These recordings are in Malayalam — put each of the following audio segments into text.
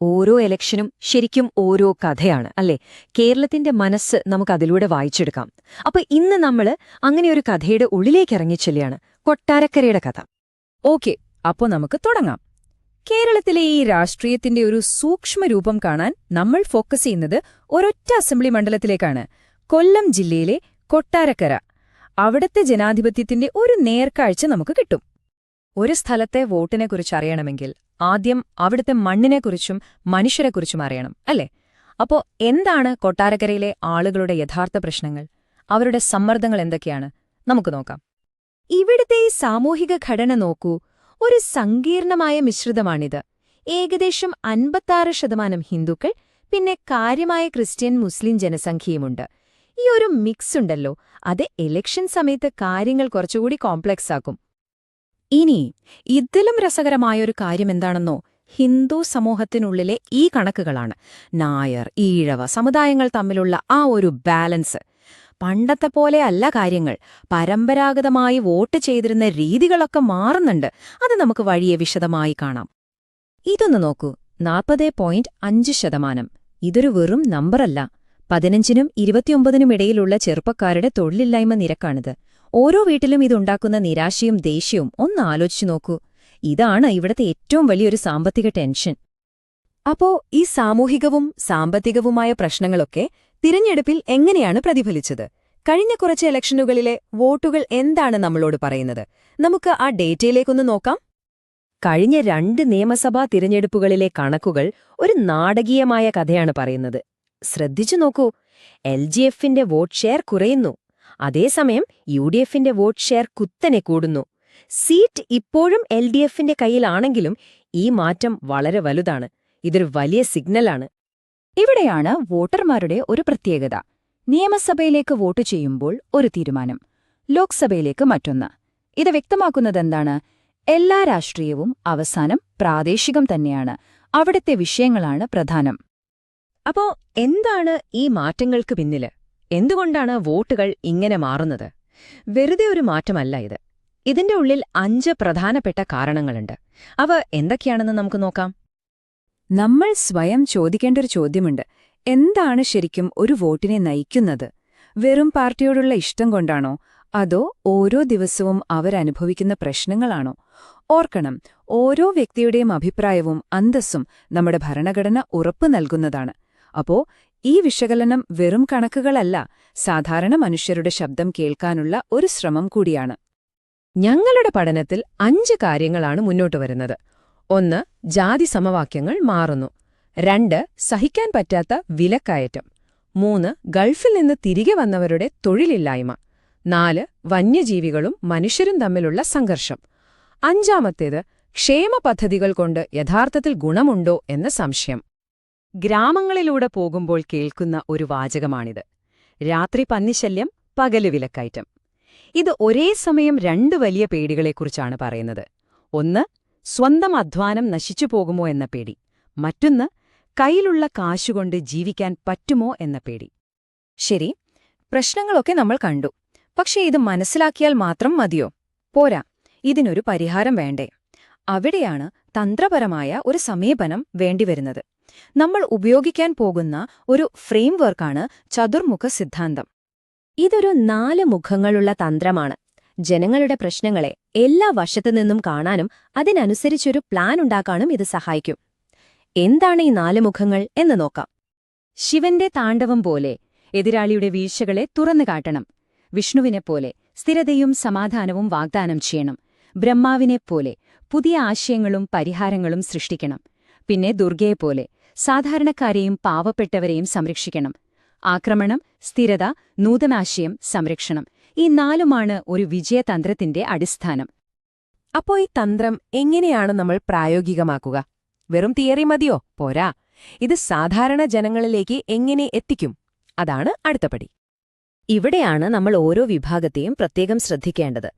ഓരോ ഇലക്ഷനും ശരിക്കും ഓരോ കഥയാണ് അല്ലേ? കേരളത്തിന്റെ മനസ്സ് നമുക്കതിലൂടെ വായിച്ചെടുക്കാം. അപ്പൊ ഇന്ന് നമ്മള് അങ്ങനെയൊരു കഥയുടെ ഉള്ളിലേക്കിറങ്ങിച്ചെല്ലുകയാണ്. കൊട്ടാരക്കരയുടെ കഥ. ഓക്കെ, അപ്പോ നമുക്ക് തുടങ്ങാം. കേരളത്തിലെ ഈ രാഷ്ട്രീയത്തിന്റെ ഒരു സൂക്ഷ്മരൂപം കാണാൻ നമ്മൾ ഫോക്കസ് ചെയ്യുന്നത് ഒരൊറ്റ അസംബ്ലി മണ്ഡലത്തിലേക്കാണ്. കൊല്ലം ജില്ലയിലെ കൊട്ടാരക്കര. അവിടത്തെ ജനാധിപത്യത്തിന്റെ ഒരു നേർക്കാഴ്ച നമുക്ക് കിട്ടും. ഒരു സ്ഥലത്തെ വോട്ടിനെക്കുറിച്ച് അറിയണമെങ്കിൽ ആദ്യം അവിടുത്തെ മണ്ണിനെക്കുറിച്ചും മനുഷ്യരെക്കുറിച്ചും അറിയണം, അല്ലേ? അപ്പോ എന്താണ് കൊട്ടാരക്കരയിലെ ആളുകളുടെ യഥാർത്ഥ പ്രശ്നങ്ങൾ? അവരുടെ സമ്മർദ്ദങ്ങൾ എന്തൊക്കെയാണ്? നമുക്ക് നോക്കാം. ഇവിടുത്തെ ഈ സാമൂഹിക ഘടന നോക്കൂ. ഒരു സങ്കീർണമായ മിശ്രിതമാണിത്. ഏകദേശം 56% ഹിന്ദുക്കൾ, പിന്നെ കാര്യമായ ക്രിസ്ത്യൻ മുസ്ലിം ജനസംഖ്യയുമുണ്ട്. ഈ ഒരു മിക്സ് ഉണ്ടല്ലോ, അത് ഇലക്ഷൻ സമയത്ത് കാര്യങ്ങൾ കുറച്ചുകൂടി കോംപ്ലക്സ് ആക്കും. ഇനി ഇതിലും രസകരമായൊരു കാര്യമെന്താണെന്നോ? ഹിന്ദു സമൂഹത്തിനുള്ളിലെ ഈ കണക്കുകളാണ്. നായർ, ഈഴവ സമുദായങ്ങൾ തമ്മിലുള്ള ആ ഒരു ബാലൻസ്. പണ്ടത്തെ പോലെ അല്ല കാര്യങ്ങൾ. പരമ്പരാഗതമായി വോട്ട് ചെയ്തിരുന്ന രീതികളൊക്കെ മാറുന്നുണ്ട്. അത് നമുക്ക് വഴിയെ വിശദമായി കാണാം. ഇതൊന്ന് നോക്കൂ, 40.5%. ഇതൊരു വെറും നമ്പറല്ല. 15-നും 29-നും ഇടയിലുള്ള ചെറുപ്പക്കാരുടെ തൊഴിലില്ലായ്മ നിരക്കാണിത്. ഓരോ വീട്ടിലും ഇതുണ്ടാക്കുന്ന നിരാശയും ദേഷ്യവും ഒന്ന് ആലോചിച്ചു നോക്കൂ. ഇതാണ് ഇവിടത്തെ ഏറ്റവും വലിയൊരു സാമ്പത്തിക ടെൻഷൻ. അപ്പോ ഈ സാമൂഹികവും സാമ്പത്തികവുമായ പ്രശ്നങ്ങളൊക്കെ തിരഞ്ഞെടുപ്പിൽ എങ്ങനെയാണ് പ്രതിഫലിച്ചത്? കഴിഞ്ഞ കുറച്ച് ഇലക്ഷനുകളിലെ വോട്ടുകൾ എന്താണ് നമ്മളോട് പറയുന്നത്? നമുക്ക് ആ ഡേറ്റയിലേക്കൊന്ന് നോക്കാം. കഴിഞ്ഞ 2 നിയമസഭാ തിരഞ്ഞെടുപ്പുകളിലെ കണക്കുകൾ ഒരു നാടകീയമായ കഥയാണ് പറയുന്നത്. ശ്രദ്ധിച്ചു നോക്കൂ. LGFന്റെ വോട്ട് ഷെയർ കുറയുന്നു. അതേസമയം UDFന്റെ വോട്ട് ഷെയർ കുത്തനെ കൂടുന്നു. സീറ്റ് ഇപ്പോഴും LDFന്റെ കയ്യിലാണെങ്കിലും ഈ മാറ്റം വളരെ വലുതാണ്. ഇതൊരു വലിയ സിഗ്നലാണ്. ഇവിടെയാണ് വോട്ടർമാരുടെ ഒരു പ്രത്യേകത. നിയമസഭയിലേക്ക് വോട്ട് ചെയ്യുമ്പോൾ ഒരു തീരുമാനം, ലോക്സഭയിലേക്ക് മറ്റൊന്ന്. ഇത് വ്യക്തമാക്കുന്നതെന്താണ്? എല്ലാ രാഷ്ട്രീയവും അവസാനം പ്രാദേശികം തന്നെയാണ്. അവിടുത്തെ വിഷയങ്ങളാണ് പ്രധാനം. അപ്പോ എന്താണ് ഈ മാറ്റങ്ങൾക്ക് പിന്നില്? എന്തുകൊണ്ടാണ് വോട്ടുകൾ ഇങ്ങനെ മാറുന്നത്? വെറുതെ ഒരു മാറ്റമല്ല ഇത്. ഇതിന്റെ ഉള്ളിൽ 5 പ്രധാനപ്പെട്ട കാരണങ്ങളുണ്ട്. അവ എന്തൊക്കെയാണെന്ന് നമുക്ക് നോക്കാം. നമ്മൾ സ്വയം ചോദിക്കേണ്ട ഒരു ചോദ്യമുണ്ട്. എന്താണ് ശരിക്കും ഒരു വോട്ടിനെ നയിക്കുന്നത്? വെറും പാർട്ടിയോടുള്ള ഇഷ്ടം കൊണ്ടാണോ? അതോ ഓരോ ദിവസവും അവരനുഭവിക്കുന്ന പ്രശ്നങ്ങളാണോ? ഓർക്കണം, ഓരോ വ്യക്തിയുടെയും അഭിപ്രായവും അന്തസ്സും നമ്മുടെ ഭരണഘടന ഉറപ്പു നൽകുന്നതാണ്. അപ്പോ ഈ വിശകലനം വെറും കണക്കുകളല്ല, സാധാരണ മനുഷ്യരുടെ ശബ്ദം കേൾക്കാനുള്ള ഒരു ശ്രമം കൂടിയാണ്. ഞങ്ങളുടെ പഠനത്തിൽ 5 കാര്യങ്ങളാണ് മുന്നോട്ട് വരുന്നത്. 1. ജാതി സമവാക്യങ്ങൾ മാറുന്നു. 2. സഹിക്കാൻ പറ്റാത്ത വിലക്കയറ്റം. 3. ഗൾഫിൽ നിന്ന് തിരികെ വന്നവരുടെ തൊഴിലില്ലായ്മ. 4. വന്യജീവികളും മനുഷ്യരും തമ്മിലുള്ള സംഘർഷം. 5-ാമത്തേത് ക്ഷേമ പദ്ധതികൾ കൊണ്ട് യഥാർത്ഥത്തിൽ ഗുണമുണ്ടോ എന്ന സംശയം. ഗ്രാമങ്ങളിലൂടെ പോകുമ്പോൾ കേൾക്കുന്ന ഒരു വാചകമാണിത്. രാത്രി പന്നിശല്യം, പകല് വിലക്കയറ്റം. ഇത് ഒരേ സമയം 2 വലിയ പേടികളെക്കുറിച്ചാണ് പറയുന്നത്. ഒന്ന്, സ്വന്തം അധ്വാനം നശിച്ചു പോകുമോ എന്ന പേടി. മറ്റൊന്ന്, കയ്യിലുള്ള കാശുകൊണ്ട് ജീവിക്കാൻ പറ്റുമോ എന്ന പേടി. ശരി, പ്രശ്നങ്ങളൊക്കെ നമ്മൾ കണ്ടു. പക്ഷേ ഇത് മനസ്സിലാക്കിയാൽ മാത്രം മതിയോ? പോരാ, ഇതിനൊരു പരിഹാരം വേണ്ടേ? അവിടെയാണ് തന്ത്രപരമായ ഒരു സമീപനം വേണ്ടിവരുന്നത്. നമ്മൾ ഉപയോഗിക്കാൻ പോകുന്ന ഒരു ഫ്രെയിംവർക്കാണ് ചതുർമുഖ സിദ്ധാന്തം. ഇതൊരു 4 മുഖങ്ങളുള്ള തന്ത്രമാണ്. ജനങ്ങളുടെ പ്രശ്നങ്ങളെ എല്ലാ വശത്തുനിന്നും കാണാനും അതിനനുസരിച്ചൊരു പ്ലാൻ ഉണ്ടാക്കാനും ഇത് സഹായിക്കും. എന്താണ് ഈ 4 മുഖങ്ങൾ എന്ന് നോക്കാം. ശിവന്റെ താണ്ഡവം പോലെ എതിരാളിയുടെ വീഴ്ചകളെ തുറന്നു കാട്ടണം. വിഷ്ണുവിനെപ്പോലെ സ്ഥിരതയും സമാധാനവും വാഗ്ദാനം ചെയ്യണം. ബ്രഹ്മാവിനെപ്പോലെ പുതിയ ആശയങ്ങളും പരിഹാരങ്ങളും സൃഷ്ടിക്കണം. പിന്നെ ദുർഗയെപ്പോലെ സാധാരണക്കാരെയും പാവപ്പെട്ടവരെയും സംരക്ഷിക്കണം. ആക്രമണം, സ്ഥിരത, നൂതനാശയം, സംരക്ഷണം. ഈ 4ഉമാണ് ഒരു വിജയതന്ത്രത്തിന്റെ അടിസ്ഥാനം. അപ്പോ ഈ തന്ത്രം എങ്ങനെയാണ് നമ്മൾ പ്രായോഗികമാക്കുക? വെറും തിയറി മതിയോ? പോരാ. ഇത് സാധാരണ ജനങ്ങളിലേക്ക് എങ്ങനെ എത്തിക്കും? അതാണ് അടുത്തപടി. ഇവിടെയാണ് നമ്മൾ ഓരോ വിഭാഗത്തെയും പ്രത്യേകം ശ്രദ്ധിക്കേണ്ടത്.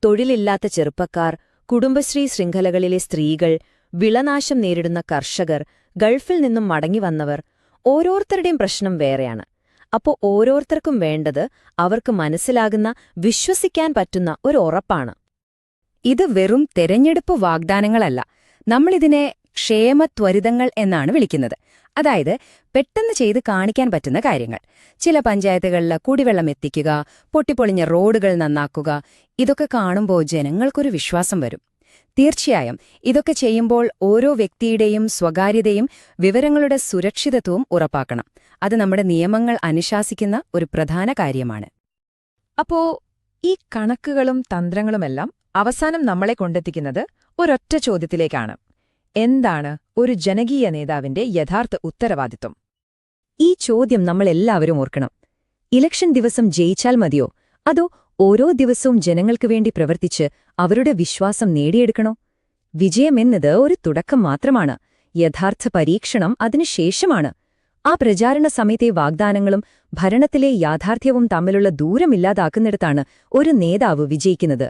തൊഴിലില്ലാത്ത ചെറുപ്പക്കാർ, കുടുംബശ്രീ ശൃംഖലകളിലെ സ്ത്രീകൾ, വിളനാശം നേരിടുന്ന കർഷകർ, ഗൾഫിൽ നിന്നും മടങ്ങിവന്നവർ, ഓരോരുത്തരുടെയും പ്രശ്നം വേറെയാണ്. അപ്പോ ഓരോരുത്തർക്കും വേണ്ടത് അവർക്ക് മനസ്സിലാകുന്ന, വിശ്വസിക്കാൻ പറ്റുന്ന ഒരു ഉറപ്പാണ്. ഇത് വെറും തെരഞ്ഞെടുപ്പ് വാഗ്ദാനങ്ങളല്ല. നമ്മളിതിനെ ക്ഷേമത്വരിതങ്ങൾ എന്നാണ് വിളിക്കുന്നത്. അതായത് പെട്ടെന്ന് ചെയ്ത് കാണിക്കാൻ പറ്റുന്ന കാര്യങ്ങൾ. ചില പഞ്ചായത്തുകളിൽ കുടിവെള്ളം എത്തിക്കുക, പൊട്ടിപ്പൊളിഞ്ഞ റോഡുകൾ നന്നാക്കുക, ഇതൊക്കെ കാണുമ്പോൾ ജനങ്ങൾക്കൊരു വിശ്വാസം വരും. തീർച്ചയായും ഇതൊക്കെ ചെയ്യുമ്പോൾ ഓരോ വ്യക്തിയുടെയും സ്വകാര്യതയും വിവരങ്ങളുടെ സുരക്ഷിതത്വവും ഉറപ്പാക്കണം. അത് നമ്മുടെ നിയമങ്ങൾ അനുശാസിക്കുന്ന ഒരു പ്രധാന കാര്യമാണ്. അപ്പോ ഈ കണക്കുകളും തന്ത്രങ്ങളുമെല്ലാം അവസാനം നമ്മളെ കൊണ്ടെത്തിക്കുന്നത് ഒരൊറ്റ ചോദ്യത്തിലേക്കാണ്: എന്താണ് ഒരു ജനകീയ നേതാവിന്റെ യഥാർത്ഥ ഉത്തരവാദിത്വം? ഈ ചോദ്യം നമ്മളെല്ലാവരും ഓർക്കണം. ഇലക്ഷൻ ദിവസം ജയിച്ചാൽ മതിയോ, അതോ ഓരോ ദിവസവും ജനങ്ങൾക്ക് വേണ്ടി പ്രവർത്തിച്ച് അവരുടെ വിശ്വാസം നേടിയെടുക്കണോ? വിജയമെന്നത് ഒരു തുടക്കം മാത്രമാണ്. യഥാർത്ഥ പരീക്ഷണം അതിനുശേഷമാണ്. ആ പ്രചാരണ സമയത്തെ വാഗ്ദാനങ്ങളും ഭരണത്തിലെ യാഥാർത്ഥ്യവും തമ്മിലുള്ള ദൂരമില്ലാതാക്കുന്നിടത്താണ് ഒരു നേതാവ് വിജയിക്കുന്നത്.